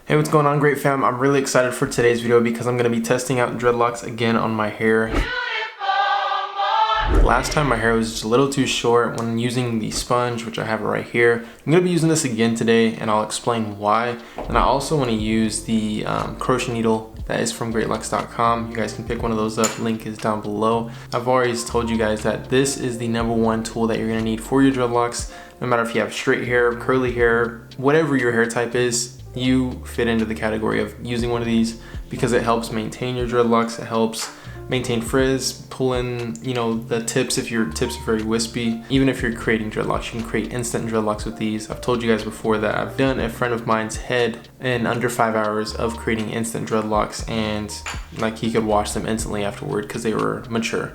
Hey, what's going on, great fam? I'm really excited for today's video because I'm going to be testing out dreadlocks again on my hair. Last time my hair was just a little too short when using the sponge, which I have right here. I'm going to be using this again today and I'll explain why. And I also want to use the crochet needle that is from DREADLOCks.com. You guys can pick one of those up, link is down below. I've always told you guys that this is the #1 tool that you're going to need for your dreadlocks. No matter if you have straight hair, curly hair, whatever your hair type is, you fit into the category of using one of these because it helps maintain your dreadlocks. It helps maintain frizz, pull in, the tips if your tips are very wispy. Even if you're creating dreadlocks, you can create instant dreadlocks with these. I've told you guys before that I've done a friend of mine's head in under 5 hours of creating instant dreadlocks, and like he could wash them instantly afterward because they were mature.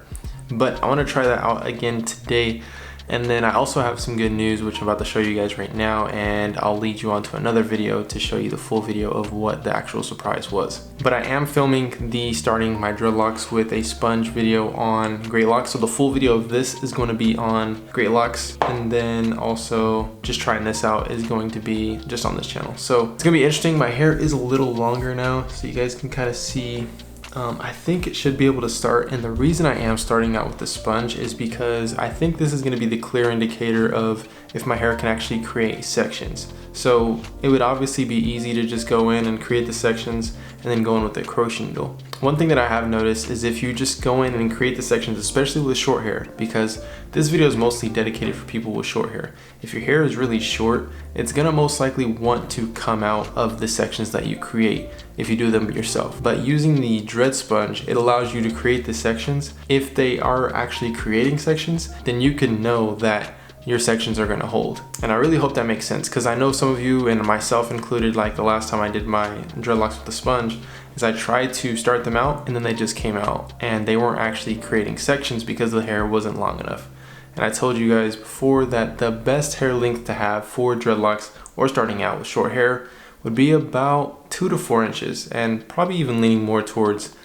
But I want to try that out again today. And then I also have some good news, which I'm about to show you guys right now, and I'll lead you on to another video to show you the full video of what the actual surprise was. But I am filming the starting my dreadlocks with a sponge video on DREADLOCKS, so the full video of this is going to be on DREADLOCKS, and then also just trying this out is going to be just on this channel. So it's gonna be interesting. My hair is a little longer now, so you guys can kind of see. I think it should be able to start, and the reason I am starting out with the sponge is because I think this is going to be the clear indicator of if my hair can actually create sections. So it would obviously be easy to just go in and create the sections and then go in with the crochet needle. One thing that I have noticed is if you just go in and create the sections, especially with short hair, because this video is mostly dedicated for people with short hair. If your hair is really short, it's gonna most likely want to come out of the sections that you create if you do them yourself. But using the dread sponge, it allows you to create the sections. If they are actually creating sections, then you can know that your sections are gonna hold. And I really hope that makes sense, because I know some of you, and myself included, like the last time I did my dreadlocks with the sponge, is I tried to start them out and then they just came out and they weren't actually creating sections because the hair wasn't long enough. And I told you guys before that the best hair length to have for dreadlocks or starting out with short hair would be about 2 to 4 inches, and probably even leaning more towards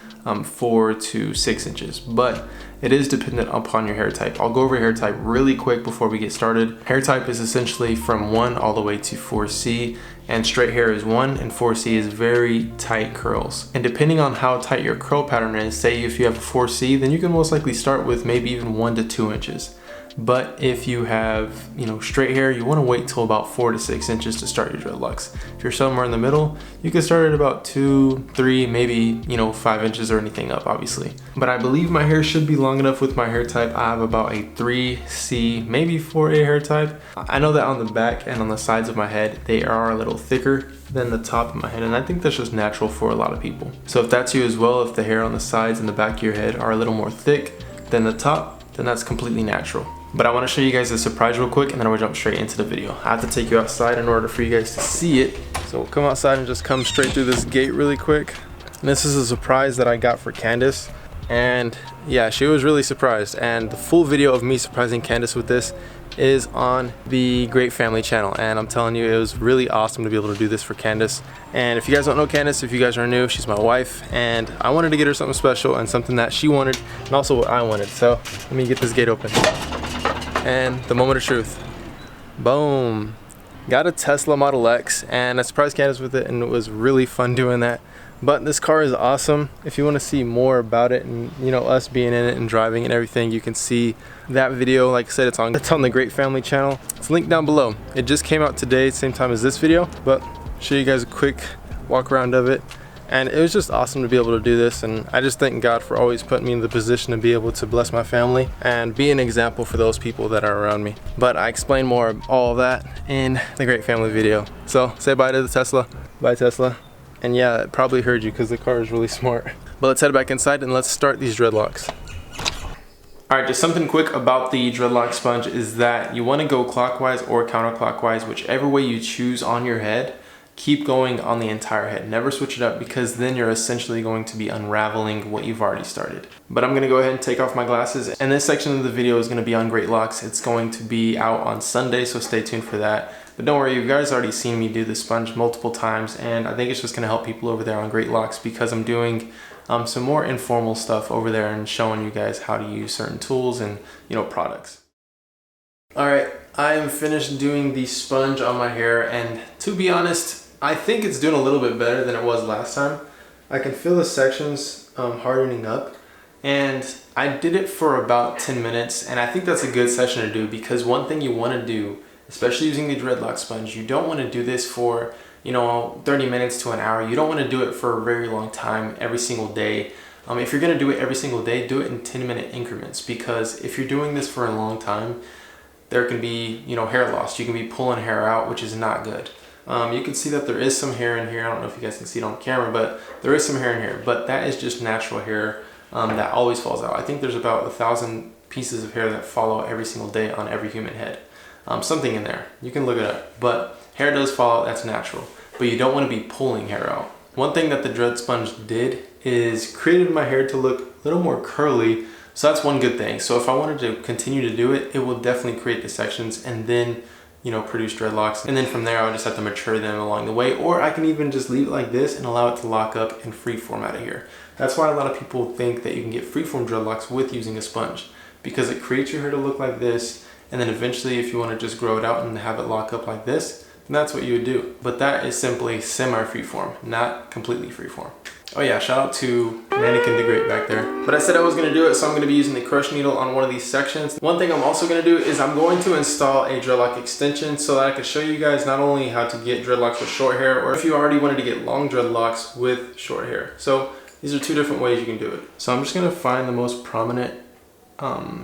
4 to 6 inches, but it is dependent upon your hair type. I'll go over hair type really quick before we get started. Hair type is essentially from 1 all the way to 4C, and straight hair is 1 and 4C is very tight curls. And depending on how tight your curl pattern is, say if you have a 4C, then you can most likely start with maybe even 1 to 2 inches. But if you have, straight hair, you want to wait till about 4 to 6 inches to start your dreadlocks. If you're somewhere in the middle, you can start at about 2, 3, maybe 5 inches or anything up, obviously. But I believe my hair should be long enough with my hair type. I have about a 3C, maybe 4A hair type. I know that on the back and on the sides of my head, they are a little thicker than the top of my head, and I think that's just natural for a lot of people. So if that's you as well, if the hair on the sides and the back of your head are a little more thick than the top, then that's completely natural. But I want to show you guys a surprise real quick, and then we'll jump straight into the video. I have to take you outside in order for you guys to see it. So we'll come outside and just come straight through this gate really quick. And this is a surprise that I got for Candace. And yeah, she was really surprised. And the full video of me surprising Candace with this is on the Great Family channel. And I'm telling you, it was really awesome to be able to do this for Candace. And if you guys don't know Candace, if you guys are new, she's my wife. And I wanted to get her something special and something that she wanted and also what I wanted. So let me get this gate open. And the moment of truth. Boom. Got a Tesla Model X, and I surprised Candace with it, and it was really fun doing that. But this car is awesome. If you want to see more about it and us being in it and driving and everything, you can see that video. Like I said, it's on the Great Family channel. It's linked down below. It just came out today, same time as this video, but I'll show you guys a quick walk around of it. And it was just awesome to be able to do this, and I just thank God for always putting me in the position to be able to bless my family and be an example for those people that are around me. But I explain more of all of that in the Great Family video. So say bye to the Tesla. Bye, Tesla. And yeah, it probably heard you because the car is really smart. But let's head back inside and let's start these dreadlocks. Alright, just something quick about the dreadlock sponge is that you want to go clockwise or counterclockwise, whichever way you choose on your head. Keep going on the entire head. Never switch it up, because then you're essentially going to be unraveling what you've already started. But I'm gonna go ahead and take off my glasses, and this section of the video is gonna be on DREADLOCKS. It's going to be out on Sunday, so stay tuned for that. But don't worry, you guys already seen me do the sponge multiple times, and I think it's just gonna help people over there on DREADLOCKS because I'm doing some more informal stuff over there and showing you guys how to use certain tools and products. Alright, I am finished doing the sponge on my hair, and to be honest, I think it's doing a little bit better than it was last time. I can feel the sections hardening up, and I did it for about 10 minutes, and I think that's a good session to do, because one thing you want to do, especially using the Dreadlock sponge, you don't want to do this for 30 minutes to an hour. You don't want to do it for a very long time every single day. If you're going to do it every single day, do it in 10-minute increments, because if you're doing this for a long time, there can be hair loss. You can be pulling hair out, which is not good. You can see that there is some hair in here. I don't know if you guys can see it on camera, but there is some hair in here, but that is just natural hair that always falls out. I think there's about 1,000 pieces of hair that fall out every single day on every human head. Something in there. You can look it up, but hair does fall out. That's natural, but you don't want to be pulling hair out. One thing that the Dread Sponge did is created my hair to look a little more curly, so that's one good thing. So if I wanted to continue to do it, it will definitely create the sections and then produce dreadlocks, and then from there I would just have to mature them along the way, or I can even just leave it like this and allow it to lock up and freeform out of here. That's why a lot of people think that you can get freeform dreadlocks with using a sponge, because it creates your hair to look like this, and then eventually if you want to just grow it out and have it lock up like this, then that's what you would do. But that is simply semi-freeform, not completely freeform. Oh yeah, shout out to Mannequin the Great back there. But I said I was going to do it, so I'm going to be using the crochet needle on one of these sections. One thing I'm also going to do is I'm going to install a dreadlock extension so that I can show you guys not only how to get dreadlocks with short hair, or if you already wanted to get long dreadlocks with short hair. So these are two different ways you can do it. So I'm just going to find the most prominent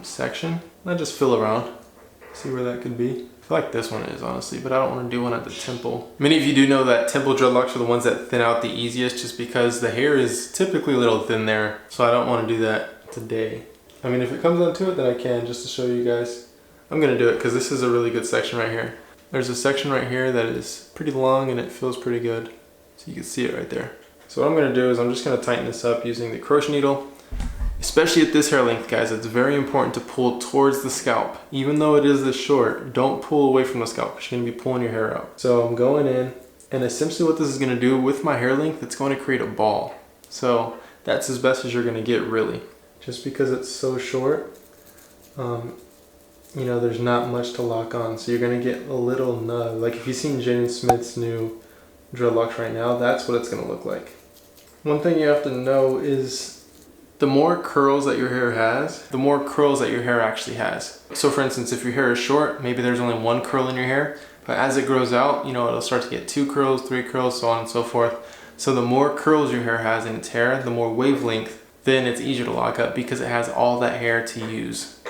section and I just fill around, see where that could be. I feel like this one is, honestly, but I don't want to do one at the temple. Many of you do know that temple dreadlocks are the ones that thin out the easiest, just because the hair is typically a little thin there, so I don't want to do that today. I mean, if it comes down to it, then I can, just to show you guys. I'm going to do it because this is a really good section right here. There's a section right here that is pretty long and it feels pretty good, so you can see it right there. So what I'm going to do is I'm just going to tighten this up using the crochet needle. Especially at this hair length, guys, it's very important to pull towards the scalp. Even though it is this short, don't pull away from the scalp, because you're going to be pulling your hair out. So I'm going in, and essentially what this is going to do with my hair length, it's going to create a ball. So that's as best as you're going to get, really. Just because it's so short, there's not much to lock on. So you're going to get a little nub. Like if you've seen Jaden Smith's new dreadlocks right now, that's what it's going to look like. One thing you have to know is the more curls that your hair has, the more curls that your hair actually has. So for instance, if your hair is short, maybe there's only one curl in your hair, but as it grows out, it'll start to get 2 curls, 3 curls, so on and so forth. So the more curls your hair has in its hair, the more wavelength, then it's easier to lock up because it has all that hair to use.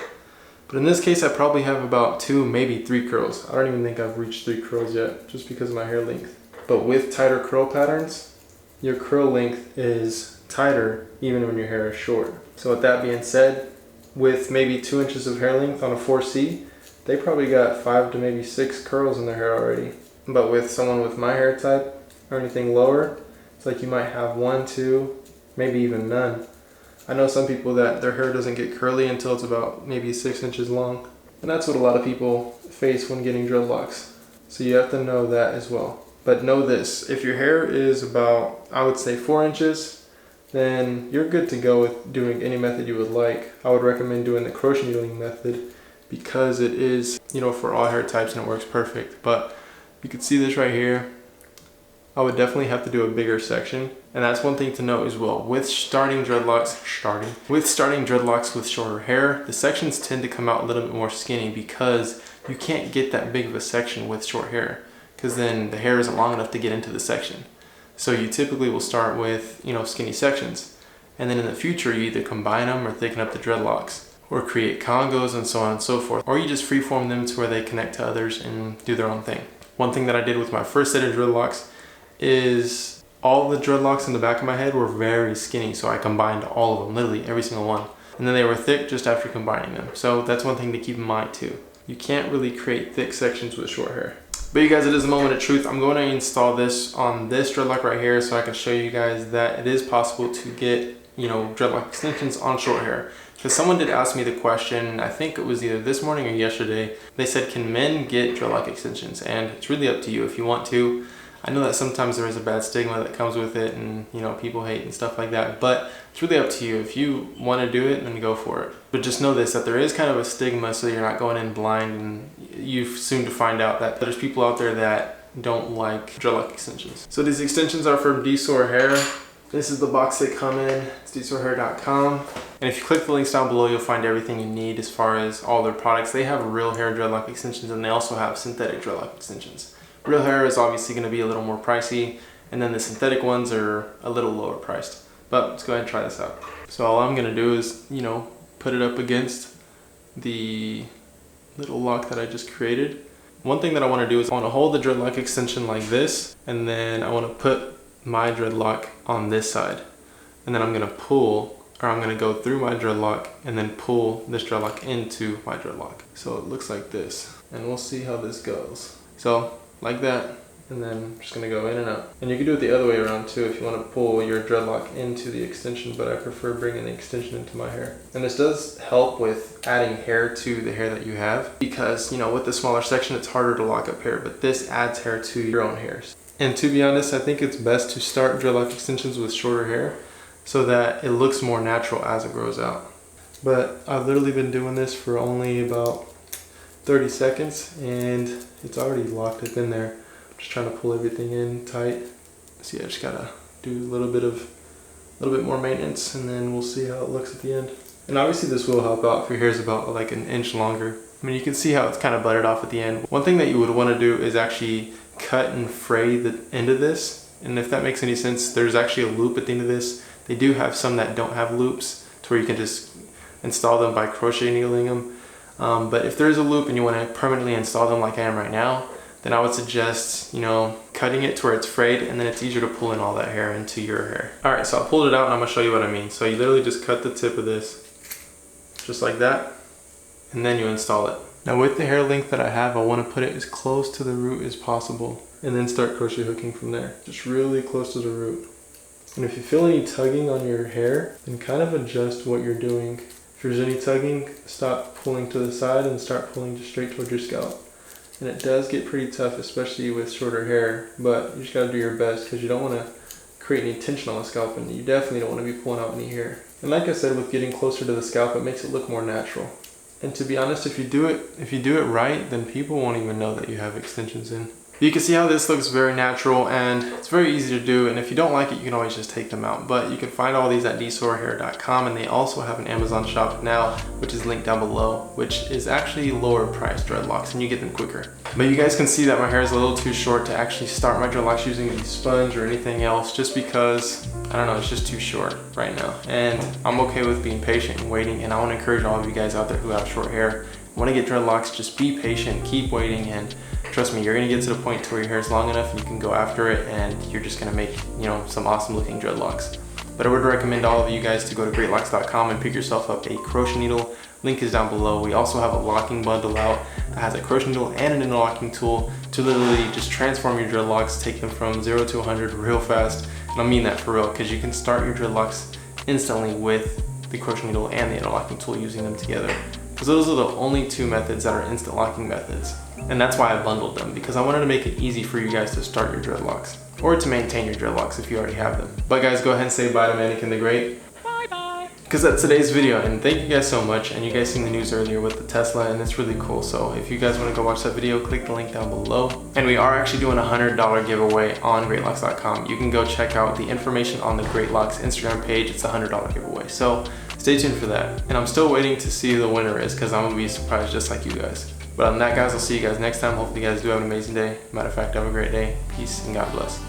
But in this case, I probably have about 2, maybe 3 curls. I don't even think I've reached 3 curls yet, just because of my hair length. But with tighter curl patterns, your curl length is tighter even when your hair is short. So with that being said, with maybe 2 inches of hair length on a 4C, they probably got 5 to maybe 6 curls in their hair already. But with someone with my hair type or anything lower, it's like you might have 1, 2, maybe even none. I know some people that their hair doesn't get curly until it's about maybe 6 inches long. And that's what a lot of people face when getting dreadlocks. So you have to know that as well. But know this, if your hair is about, I would say 4 inches, then you're good to go with doing any method you would like. I would recommend doing the crochet needling method because it is, for all hair types and it works perfect. But you can see this right here. I would definitely have to do a bigger section. And that's one thing to note as well. With starting dreadlocks with shorter hair, the sections tend to come out a little bit more skinny because you can't get that big of a section with short hair, because then the hair isn't long enough to get into the section. So you typically will start with, skinny sections. And then in the future, you either combine them or thicken up the dreadlocks, or create congos and so on and so forth. Or you just freeform them to where they connect to others and do their own thing. One thing that I did with my first set of dreadlocks is all the dreadlocks in the back of my head were very skinny. So I combined all of them, literally every single one. And then they were thick just after combining them. So that's one thing to keep in mind too. You can't really create thick sections with short hair. But you guys, it is a moment of truth. I'm going to install this on this dreadlock right here so I can show you guys that it is possible to get, dreadlock extensions on short hair. Because someone did ask me the question, I think it was either this morning or yesterday. They said, can men get dreadlock extensions? And it's really up to you if you want to. I know that sometimes there is a bad stigma that comes with it and, people hate and stuff like that. But it's really up to you. If you want to do it, then go for it. But just know this, that there is kind of a stigma, so you're not going in blind, and you soon to find out that there's people out there that don't like dreadlock extensions. So these extensions are from DSoar hair. This is the box they come in. It's DSoarhair.com. And if you click the links down below, you'll find everything you need as far as all their products. They have real hair dreadlock extensions, and they also have synthetic dreadlock extensions. Real hair is obviously going to be a little more pricey, and then the synthetic ones are a little lower priced. But let's go ahead and try this out. So all I'm going to do is, put it up against the little lock that I just created. One thing that I want to do is I want to hold the dreadlock extension like this, and then I want to put my dreadlock on this side, and then I'm going to I'm going to go through my dreadlock and then pull this dreadlock into my dreadlock. So it looks like this, and we'll see how this goes. So like that, and then I'm just going to go in and out. And you can do it the other way around too if you want to pull your dreadlock into the extension, but I prefer bringing the extension into my hair. And this does help with adding hair to the hair that you have, because with the smaller section it's harder to lock up hair, but this adds hair to your own hairs. And to be honest, I think it's best to start dreadlock extensions with shorter hair so that it looks more natural as it grows out. But I've literally been doing this for only about 30 seconds and it's already locked up in there. I'm just trying to pull everything in tight. See, I just gotta do a little bit more maintenance, and then we'll see how it looks at the end. And obviously this will help out if your hair is about like an inch longer. I mean, you can see how it's kind of buttered off at the end. One thing that you would want to do is actually cut and fray the end of this. And if that makes any sense, there's actually a loop at the end of this. They do have some that don't have loops to where you can just install them by crochet needling them. But if there's a loop and you want to permanently install them like I am right now, then I would suggest, cutting it to where it's frayed, and then it's easier to pull in all that hair into your hair. All right, so I pulled it out and I'm gonna show you what I mean. So you literally just cut the tip of this, just like that, and then you install it. Now with the hair length that I have, I want to put it as close to the root as possible, and then start crochet hooking from there. Just really close to the root. And if you feel any tugging on your hair, then kind of adjust what you're doing. If there's any tugging, stop pulling to the side and start pulling just straight towards your scalp. And it does get pretty tough, especially with shorter hair, but you just gotta do your best because you don't want to create any tension on the scalp, and you definitely don't want to be pulling out any hair. And like I said, with getting closer to the scalp, it makes it look more natural. And to be honest, if you do it right, then people won't even know that you have extensions in. You can see how this looks very natural, and it's very easy to do, and if you don't like it, you can always just take them out. But you can find all these at DSoarhair.com, and they also have an Amazon shop now, which is linked down below, which is actually lower priced dreadlocks, and you get them quicker. But you guys can see that my hair is a little too short to actually start my dreadlocks using a sponge or anything else, just because, I don't know, it's just too short right now. And I'm okay with being patient and waiting, and I want to encourage all of you guys out there who have short hair, want to get dreadlocks, just be patient, keep waiting, and trust me, you're gonna get to the point to where your hair is long enough and you can go after it, and you're just gonna make, some awesome looking dreadlocks. But I would recommend all of you guys to go to DREADLOCKS.com and pick yourself up a crochet needle. Link is down below. We also have a locking bundle out that has a crochet needle and an interlocking tool to literally just transform your dreadlocks, take them from 0 to 100 real fast. And I mean that for real, because you can start your dreadlocks instantly with the crochet needle and the interlocking tool, using them together. Because those are the only two methods that are instant locking methods. And that's why I bundled them, because I wanted to make it easy for you guys to start your dreadlocks, or to maintain your dreadlocks if you already have them. But guys, go ahead and say bye to Mannequin the Great. Bye bye. Because that's today's video, and thank you guys so much. And you guys seen the news earlier with the Tesla, and it's really cool. So if you guys want to go watch that video, click the link down below. And we are actually doing a $100 giveaway on DREADLOCKS.com. You can go check out the information on the DREADLOCKS Instagram page. It's a $100 giveaway. So stay tuned for that. And I'm still waiting to see who the winner is, because I'm gonna be surprised just like you guys. But other than that, guys, I'll see you guys next time. Hopefully you guys do have an amazing day. Matter of fact, have a great day. Peace and God bless.